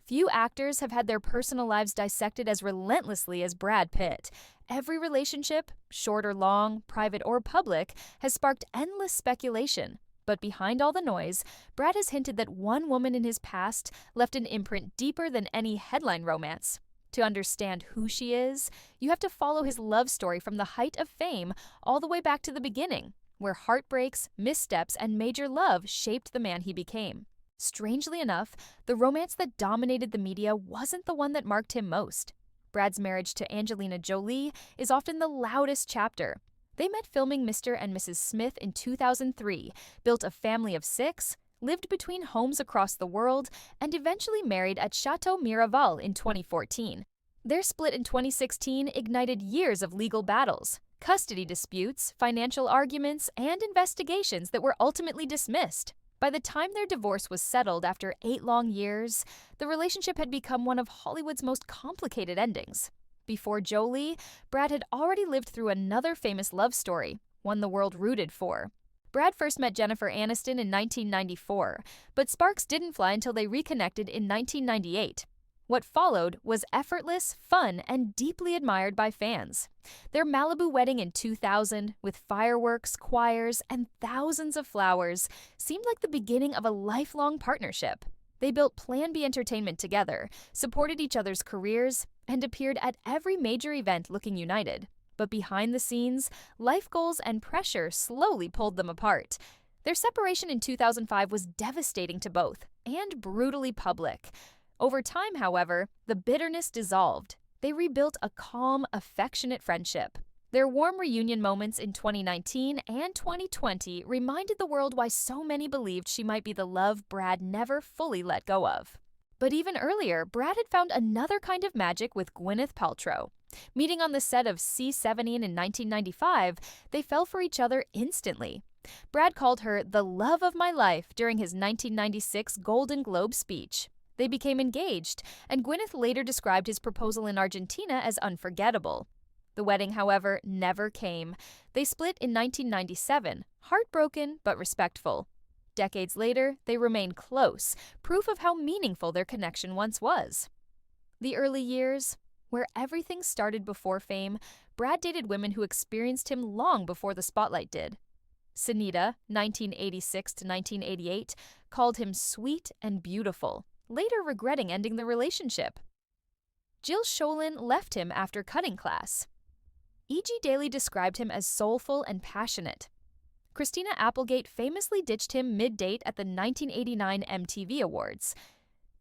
Few actors have had their personal lives dissected as relentlessly as Brad Pitt. Every relationship, short or long, private or public, has sparked endless speculation. But behind all the noise, Brad has hinted that one woman in his past left an imprint deeper than any headline romance. To understand who she is, you have to follow his love story from the height of fame all the way back to the beginning, where heartbreaks, missteps, and major love shaped the man he became. Strangely enough, the romance that dominated the media wasn't the one that marked him most. Brad's marriage to Angelina Jolie is often the loudest chapter. They met filming Mr. and Mrs. Smith in 2003, built a family of 6, lived between homes across the world, and eventually married at Chateau Miraval in 2014. Their split in 2016 ignited years of legal battles, custody disputes, financial arguments, and investigations that were ultimately dismissed. By the time their divorce was settled after 8 long years, the relationship had become one of Hollywood's most complicated endings. Before Jolie, Brad had already lived through another famous love story, one the world rooted for. Brad first met Jennifer Aniston in 1994, but sparks didn't fly until they reconnected in 1998. What followed was effortless, fun, and deeply admired by fans. Their Malibu wedding in 2000, with fireworks, choirs, and thousands of flowers, seemed like the beginning of a lifelong partnership. They built Plan B Entertainment together, supported each other's careers, and appeared at every major event looking united. But behind the scenes, life goals and pressure slowly pulled them apart. Their separation in 2005 was devastating to both, and brutally public. Over time, however, the bitterness dissolved. They rebuilt a calm, affectionate friendship. Their warm reunion moments in 2019 and 2020 reminded the world why so many believed she might be the love Brad never fully let go of. But even earlier, Brad had found another kind of magic with Gwyneth Paltrow. Meeting on the set of C-17 in 1995, they fell for each other instantly. Brad called her the love of my life during his 1996 Golden Globe speech. They became engaged, and Gwyneth later described his proposal in Argentina as unforgettable. The wedding, however, never came. They split in 1997, heartbroken but respectful. Decades later, they remain close, proof of how meaningful their connection once was. The early years, where everything started before fame, Brad dated women who experienced him long before the spotlight did. Sunita, 1986 to 1988, called him sweet and beautiful, later regretting ending the relationship. Jill Schoelen left him after cutting class. E.G. Daily described him as soulful and passionate. Christina Applegate famously ditched him mid-date at the 1989 MTV Awards.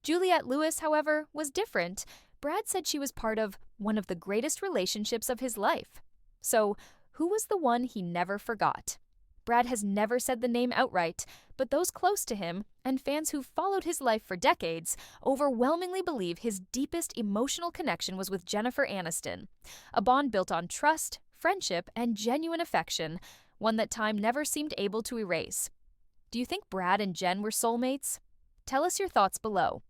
Juliette Lewis, however, was different. Brad said she was part of one of the greatest relationships of his life. So, who was the one he never forgot? Brad has never said the name outright, but those close to him, and fans who've followed his life for decades, overwhelmingly believe his deepest emotional connection was with Jennifer Aniston, a bond built on trust, friendship, and genuine affection, one that time never seemed able to erase. Do you think Brad and Jen were soulmates? Tell us your thoughts below.